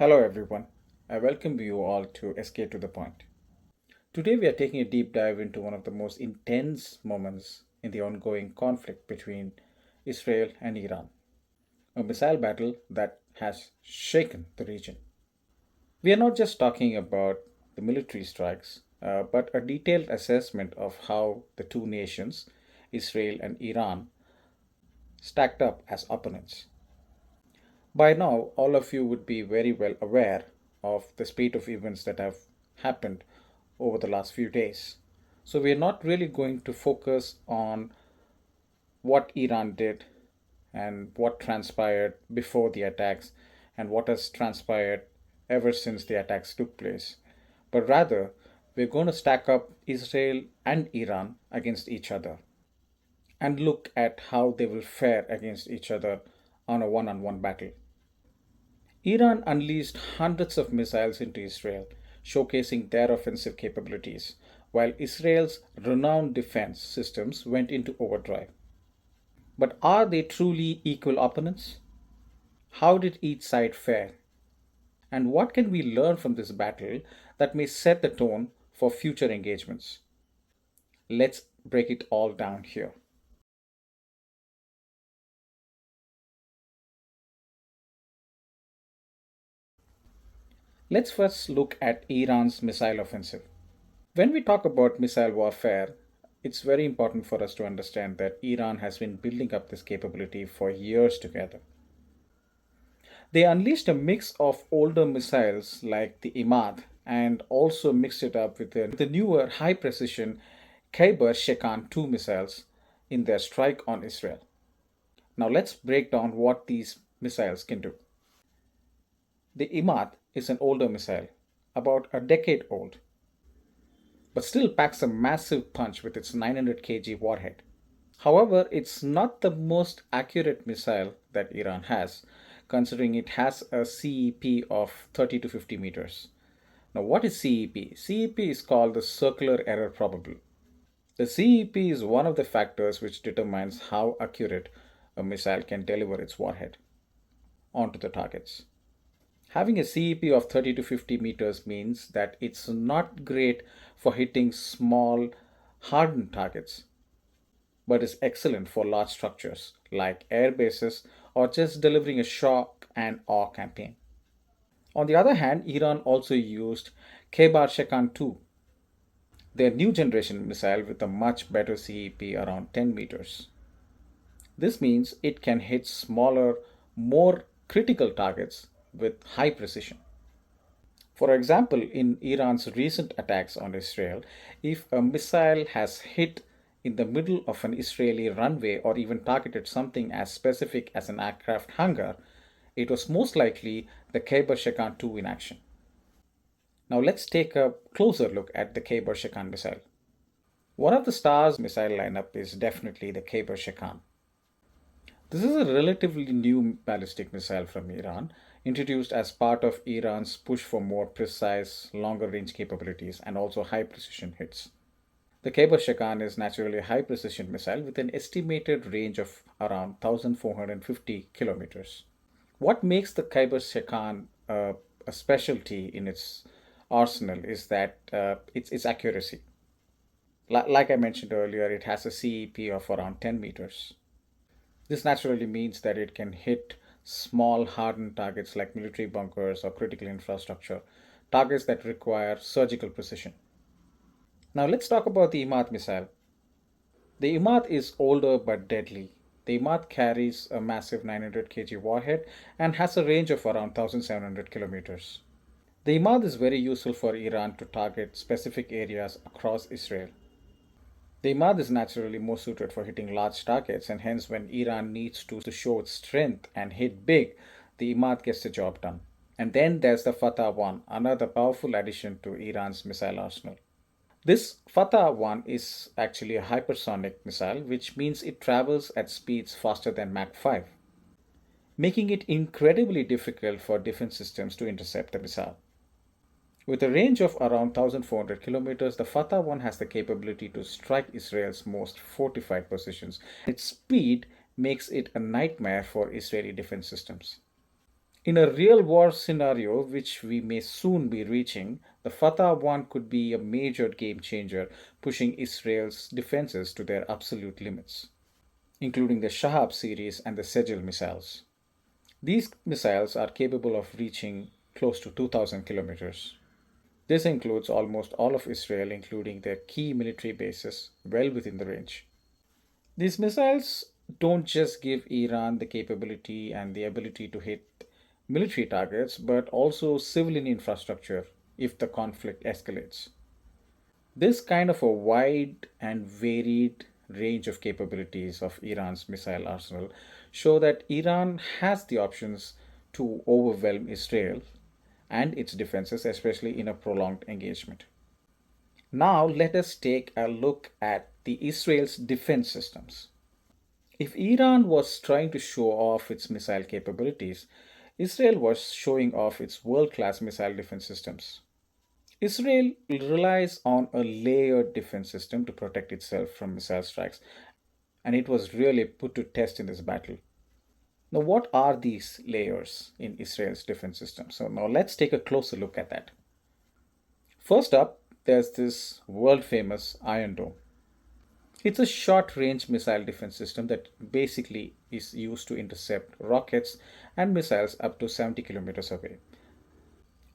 Hello everyone. I welcome you all to SKToThePoint. Today we are taking a deep dive into one of the most intense moments in the ongoing conflict between Israel and Iran, a missile battle that has shaken the region. We are not just talking about the military strikes, but a detailed assessment of how the two nations, Israel and Iran, stacked up as opponents. By now, all of you would be very well aware of the spate of events that have happened over the last few days. So, we are not really going to focus on what Iran did and what transpired before the attacks and what has transpired ever since the attacks took place. But rather, we're going to stack up Israel and Iran against each other and look at how they will fare against each other on a one on one battle. Iran unleashed hundreds of missiles into Israel, showcasing their offensive capabilities, while Israel's renowned defense systems went into overdrive. But are they truly equal opponents? How did each side fare? And what can we learn from this battle that may set the tone for future engagements? Let's break it all down here. Let's first look at Iran's missile offensive. When we talk about missile warfare, it's very important for us to understand that Iran has been building up this capability for years together. They unleashed a mix of older missiles like the Imad and also mixed it up with the newer high precision Kheibar Shekan 2 missiles in their strike on Israel. Now let's break down what these missiles can do. The Imad is an older missile, about a decade old, but still packs a massive punch with its 900 kg warhead. However, it's not the most accurate missile that Iran has, considering it has a CEP of 30 to 50 meters. Now, what is CEP? CEP is called the circular error probable. The CEP is one of the factors which determines how accurate a missile can deliver its warhead onto the targets. Having a CEP of 30 to 50 meters means that it's not great for hitting small, hardened targets, but is excellent for large structures like air bases or just delivering a shock and awe campaign. On the other hand, Iran also used Kheibar Shekan 2, their new generation missile with a much better CEP around 10 meters. This means it can hit smaller, more critical targets with high precision. For example, in Iran's recent attacks on Israel, if a missile has hit in the middle of an Israeli runway or even targeted something as specific as an aircraft hangar, it was most likely the Kheibar Shekan 2 in action. Now let's take a closer look at the Kheibar Shekan missile. One of the stars missile lineup is definitely the Kheibar Shekan. This is a relatively new ballistic missile from Iran, introduced as part of Iran's push for more precise, longer range capabilities and also high precision hits. The Kheibar Shekan is naturally a high precision missile with an estimated range of around 1450 kilometers. What makes the Kheibar Shekan a specialty in its arsenal is that its accuracy. Like I mentioned earlier, it has a CEP of around 10 meters. This naturally means that it can hit small hardened targets like military bunkers or critical infrastructure, targets that require surgical precision. Now let's talk about the Imad missile. The Imad is older but deadly. The Imad carries a massive 900 kg warhead and has a range of around 1700 kilometers. The Imad is very useful for Iran to target specific areas across Israel. The Imad is naturally more suited for hitting large targets, and hence, when Iran needs to show its strength and hit big, the Imad gets the job done. And then there's the Fattah 1, another powerful addition to Iran's missile arsenal. This Fattah 1 is actually a hypersonic missile, which means it travels at speeds faster than Mach 5, making it incredibly difficult for defense systems to intercept the missile. With a range of around 1400 kilometers, the Fattah 1 has the capability to strike Israel's most fortified positions. Its speed makes it a nightmare for Israeli defense systems. In a real war scenario, which we may soon be reaching, the Fatah 1 could be a major game changer, pushing Israel's defenses to their absolute limits, including the Shahab series and the Sejil missiles. These missiles are capable of reaching close to 2,000 kilometers. This includes almost all of Israel, including their key military bases, well within the range. These missiles don't just give Iran the capability and the ability to hit military targets, but also civilian infrastructure if the conflict escalates. This kind of a wide and varied range of capabilities of Iran's missile arsenal show that Iran has the options to overwhelm Israel and its defenses, especially in a prolonged engagement. Now, let us take a look at the Israel's defense systems. If Iran was trying to show off its missile capabilities, Israel was showing off its world class missile defense systems. Israel relies on a layered defense system to protect itself from missile strikes, and it was really put to test in this battle. Now, what are these layers in Israel's defense system? So, now let's take a closer look at that. First up, there's this world famous Iron Dome. It's a short range missile defense system that basically is used to intercept rockets and missiles up to 70 kilometers away.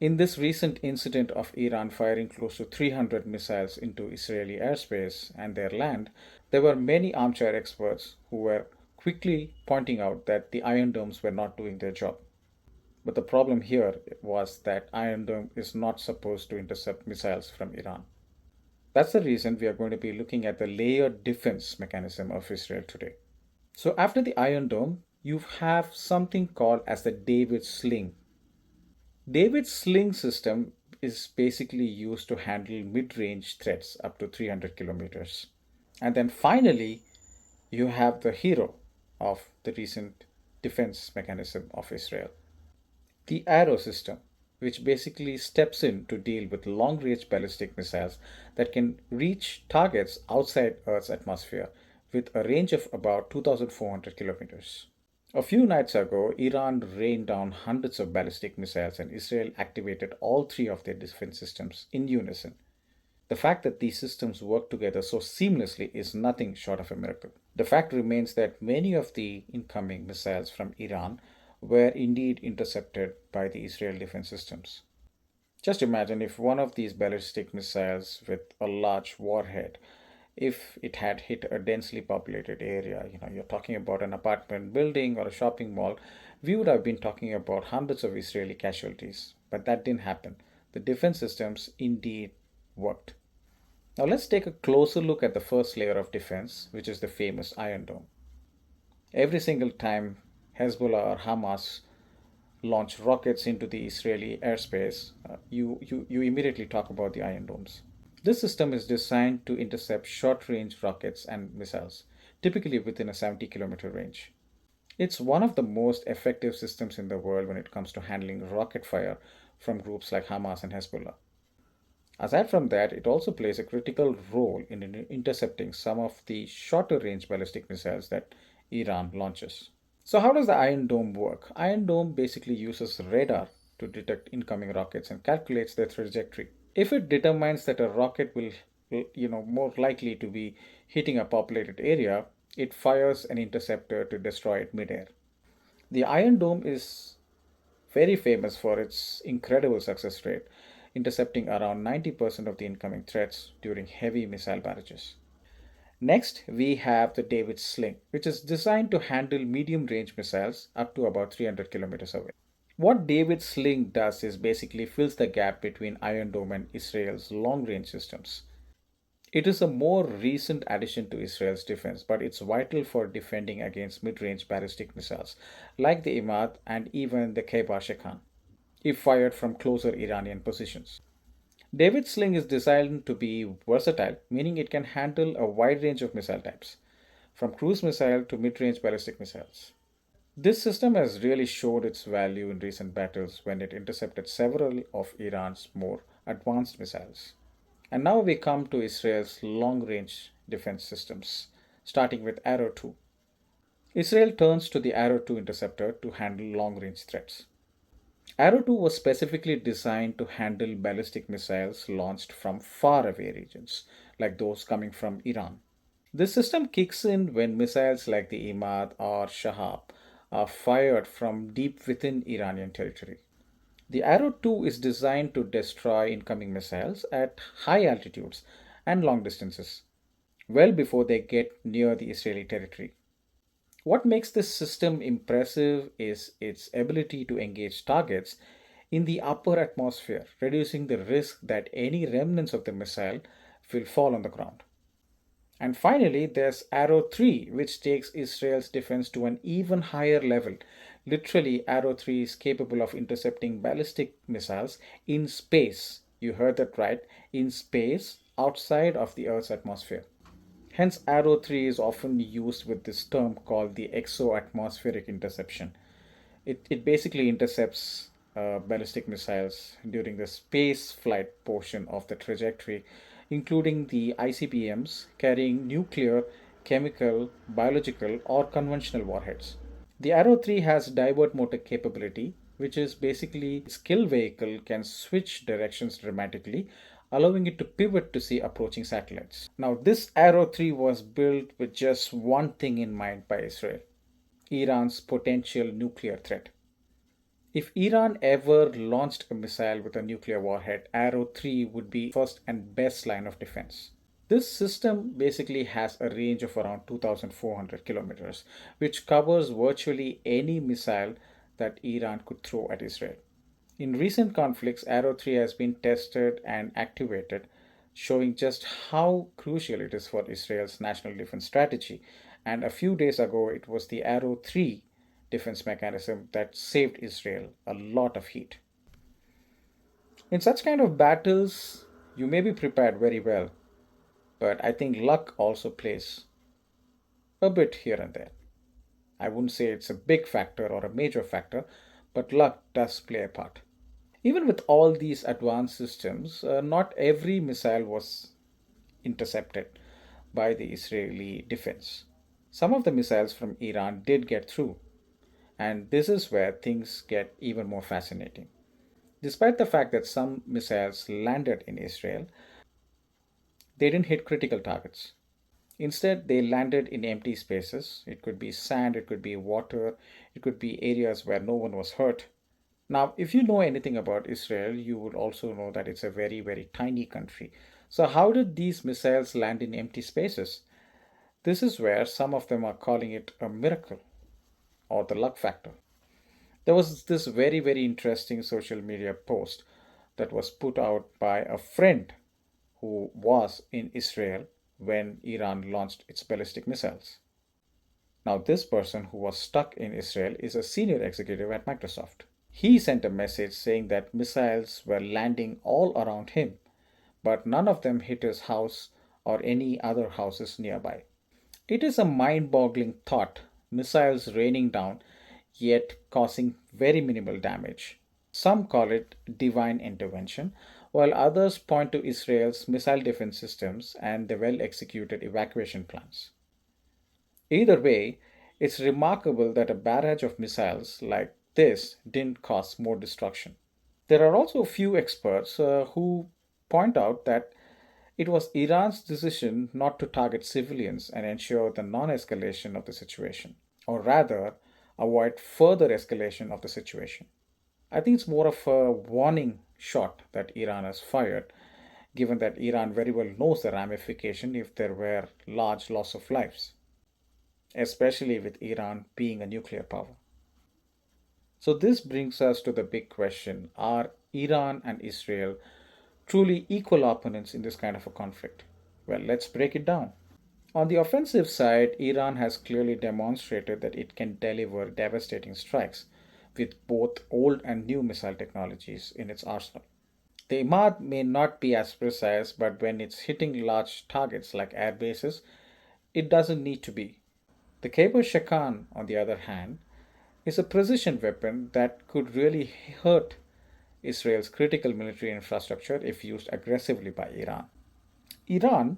In this recent incident of Iran firing close to 300 missiles into Israeli airspace and their land, there were many armchair experts who were quickly pointing out that the Iron Domes were not doing their job. But the problem here was that Iron Dome is not supposed to intercept missiles from Iran. That's the reason we are going to be looking at the layered defense mechanism of Israel today. So after the Iron Dome, you have something called as the David Sling. David's Sling system is basically used to handle mid-range threats up to 300 kilometers. And then finally, you have the hero of the recent defense mechanism of Israel, the Arrow system, which basically steps in to deal with long range ballistic missiles that can reach targets outside Earth's atmosphere with a range of about 2,400 kilometers. A few nights ago, Iran rained down hundreds of ballistic missiles and Israel activated all three of their defense systems in unison. The fact that these systems work together so seamlessly is nothing short of a miracle. The fact remains that many of the incoming missiles from Iran were indeed intercepted by the Israel defense systems. Just imagine if one of these ballistic missiles with a large warhead, if it had hit a densely populated area, you're talking about an apartment building or a shopping mall, we would have been talking about hundreds of Israeli casualties. But that didn't happen. The defense systems indeed worked. Now let's take a closer look at the first layer of defense, which is the famous Iron Dome. Every single time Hezbollah or Hamas launch rockets into the Israeli airspace, you immediately talk about the Iron Domes. This system is designed to intercept short range rockets and missiles, typically within a 70-kilometer range. It's one of the most effective systems in the world when it comes to handling rocket fire from groups like Hamas and Hezbollah. Aside from that, it also plays a critical role in intercepting some of the shorter range ballistic missiles that Iran launches. So, how does the Iron Dome work? Iron Dome basically uses radar to detect incoming rockets and calculates their trajectory. If it determines that a rocket will, more likely to be hitting a populated area, it fires an interceptor to destroy it midair. The Iron Dome is very famous for its incredible success rate, intercepting around 90% of the incoming threats during heavy missile barrages. Next, we have the David Sling, which is designed to handle medium range missiles up to about 300 kilometers away. What David Sling does is basically fills the gap between Iron Dome and Israel's long range systems. It is a more recent addition to Israel's defense, but it's vital for defending against mid range ballistic missiles like the Imad and even the Kheibar Shekan, if fired from closer Iranian positions. David Sling is designed to be versatile, meaning it can handle a wide range of missile types, from cruise missile to mid range ballistic missiles. This system has really showed its value in recent battles when it intercepted several of Iran's more advanced missiles. And now we come to Israel's long range defense systems, starting with Arrow 2. Israel turns to the Arrow 2 interceptor to handle long range threats. Arrow 2 was specifically designed to handle ballistic missiles launched from faraway regions, like those coming from Iran. This system kicks in when missiles like the Imad or Shahab are fired from deep within Iranian territory. The Arrow 2 is designed to destroy incoming missiles at high altitudes and long distances, well before they get near the Israeli territory. What makes this system impressive is its ability to engage targets in the upper atmosphere, reducing the risk that any remnants of the missile will fall on the ground. And finally, there's Arrow 3, which takes Israel's defense to an even higher level. Literally, Arrow 3 is capable of intercepting ballistic missiles in space. You heard that right, in space, outside of the Earth's atmosphere. Hence, Arrow 3 is often used with this term called the exo-atmospheric interception. It basically intercepts ballistic missiles during the space flight portion of the trajectory, including the ICBMs carrying nuclear, chemical, biological, or conventional warheads. The Arrow 3 has divert motor capability, which is basically its kill vehicle can switch directions dramatically, allowing it to pivot to see approaching satellites. Now, this Arrow 3 was built with just one thing in mind by Israel: Iran's potential nuclear threat. If Iran ever launched a missile with a nuclear warhead, Arrow 3 would be first and best line of defense. This system basically has a range of around 2,400 kilometers, which covers virtually any missile that Iran could throw at Israel. In recent conflicts, Arrow 3 has been tested and activated, showing just how crucial it is for Israel's national defense strategy. And a few days ago, it was the Arrow 3 defense mechanism that saved Israel a lot of heat. In such kind of battles, you may be prepared very well, but I think luck also plays a bit here and there. I wouldn't say it's a big factor or a major factor, but luck does play a part. Even with all these advanced systems, not every missile was intercepted by the Israeli defense. Some of the missiles from Iran did get through, and this is where things get even more fascinating. Despite the fact that some missiles landed in Israel, they didn't hit critical targets. Instead, they landed in empty spaces. It could be sand, it could be water, it could be areas where no one was hurt. Now, if you know anything about Israel, you would also know that it's a very, very tiny country. So, how did these missiles land in empty spaces? This is where some of them are calling it a miracle or the luck factor. There was this very, very interesting social media post that was put out by a friend who was in Israel when Iran launched its ballistic missiles. Now, this person who was stuck in Israel is a senior executive at Microsoft. He sent a message saying that missiles were landing all around him, but none of them hit his house or any other houses nearby. It is a mind boggling thought, missiles raining down, yet causing very minimal damage. Some call it divine intervention, while others point to Israel's missile defense systems and the well executed evacuation plans. Either way, it's remarkable that a barrage of missiles like this didn't cause more destruction. There are also a few experts who point out that it was Iran's decision not to target civilians and ensure the non escalation of the situation, or rather, avoid further escalation of the situation. I think it's more of a warning shot that Iran has fired, given that Iran very well knows the ramification if there were large loss of lives, especially with Iran being a nuclear power. So, this brings us to the big question: are Iran and Israel truly equal opponents in this kind of a conflict? Well, let's break it down. On the offensive side, Iran has clearly demonstrated that it can deliver devastating strikes with both old and new missile technologies in its arsenal. The Imad may not be as precise, but when it's hitting large targets like air bases, it doesn't need to be. The Kheibar Shekan, on the other hand, is a precision weapon that could really hurt Israel's critical military infrastructure if used aggressively by Iran. Iran,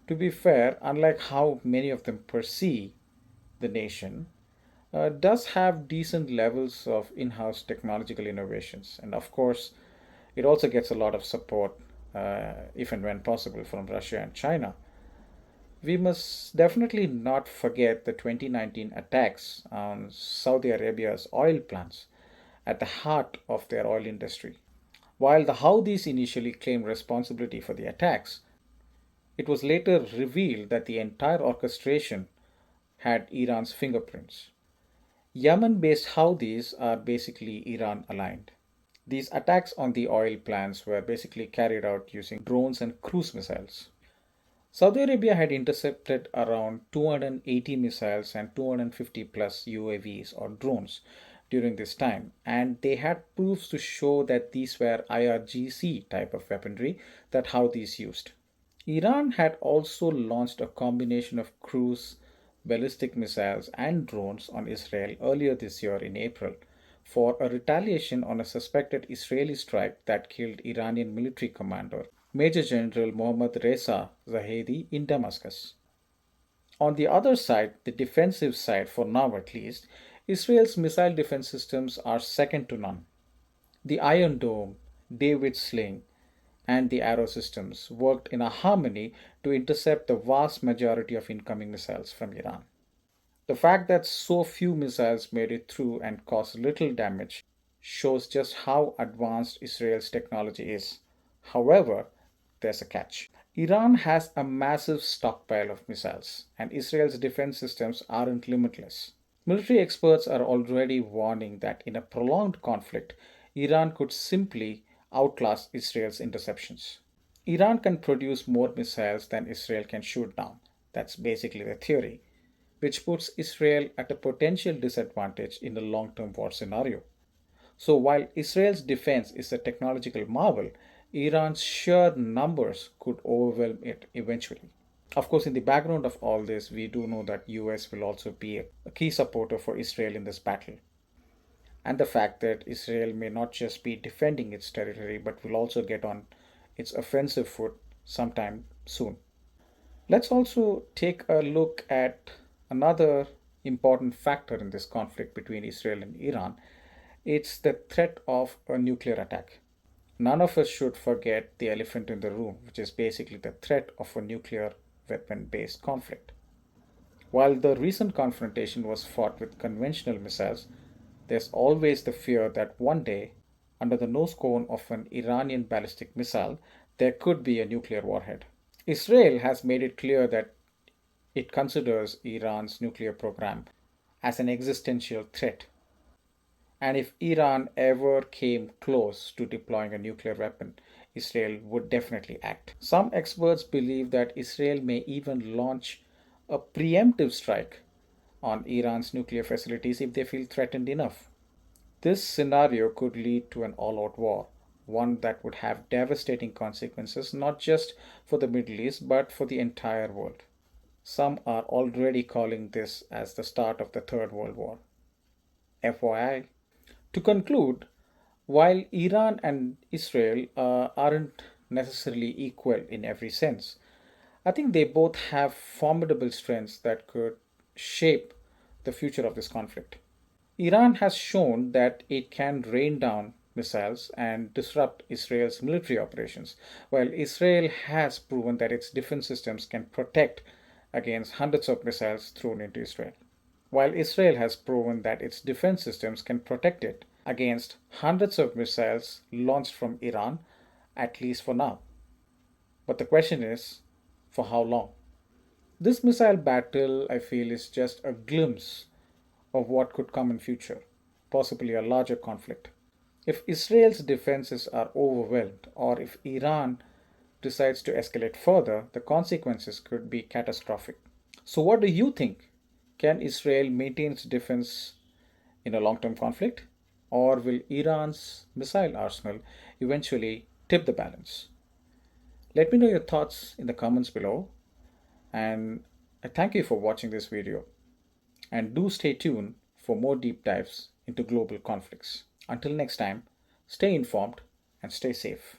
to be fair, unlike how many of them perceive the nation, does have decent levels of in-house technological innovations, and of course, it also gets a lot of support, if and when possible, from Russia and China. We must definitely not forget the 2019 attacks on Saudi Arabia's oil plants at the heart of their oil industry. While the Houthis initially claimed responsibility for the attacks, it was later revealed that the entire orchestration had Iran's fingerprints. Yemen based Houthis are basically Iran aligned. These attacks on the oil plants were basically carried out using drones and cruise missiles. Saudi Arabia had intercepted around 280 missiles and 250 plus UAVs or drones during this time, and they had proofs to show that these were IRGC type of weaponry that Houthis used. Iran had also launched a combination of cruise, ballistic missiles, and drones on Israel earlier this year in April for a retaliation on a suspected Israeli strike that killed Iranian military commander Major General Mohammad Reza Zahedi in Damascus. On the other side, the defensive side, for now at least, Israel's missile defense systems are second to none. The Iron Dome, David's Sling, and the Arrow systems worked in a harmony to intercept the vast majority of incoming missiles from Iran. The fact that so few missiles made it through and caused little damage shows just how advanced Israel's technology is. However, there's a catch. Iran has a massive stockpile of missiles, and Israel's defense systems aren't limitless. Military experts are already warning that in a prolonged conflict, Iran could simply outclass Israel's interceptions. Iran can produce more missiles than Israel can shoot down. That's basically the theory, which puts Israel at a potential disadvantage in a long term war scenario. So, while Israel's defense is a technological marvel, Iran's sheer numbers could overwhelm it eventually. Of course, in the background of all this, we do know that US will also be a key supporter for Israel in this battle. And the fact that Israel may not just be defending its territory but will also get on its offensive foot sometime soon. Let's also take a look at another important factor in this conflict between Israel and Iran. It's the threat of a nuclear attack. None of us should forget the elephant in the room, which is basically the threat of a nuclear weapon based conflict. While the recent confrontation was fought with conventional missiles, there's always the fear that one day, under the nose cone of an Iranian ballistic missile, there could be a nuclear warhead. Israel has made it clear that it considers Iran's nuclear program as an existential threat. And if Iran ever came close to deploying a nuclear weapon, Israel would definitely act. Some experts believe that Israel may even launch a preemptive strike on Iran's nuclear facilities if they feel threatened enough. This scenario could lead to an all out war, one that would have devastating consequences not just for the Middle East but for the entire world. Some are already calling this as the start of the Third World War. FYI. To conclude, while Iran and Israel aren't necessarily equal in every sense, I think they both have formidable strengths that could shape the future of this conflict. Iran has shown that it can rain down missiles and disrupt Israel's military operations, while Israel has proven that its defense systems can protect against hundreds of missiles thrown into Israel. While Israel has proven that its defense systems can protect it against hundreds of missiles launched from Iran, at least for now. But the question is, for how long? This missile battle, I feel, is just a glimpse of what could come in future, possibly a larger conflict. If Israel's defenses are overwhelmed, or if Iran decides to escalate further, the consequences could be catastrophic. So, what do you think? Can Israel maintain its defense in a long term conflict? Or will Iran's missile arsenal eventually tip the balance? Let me know your thoughts in the comments below. And I thank you for watching this video. And do stay tuned for more deep dives into global conflicts. Until next time, stay informed and stay safe.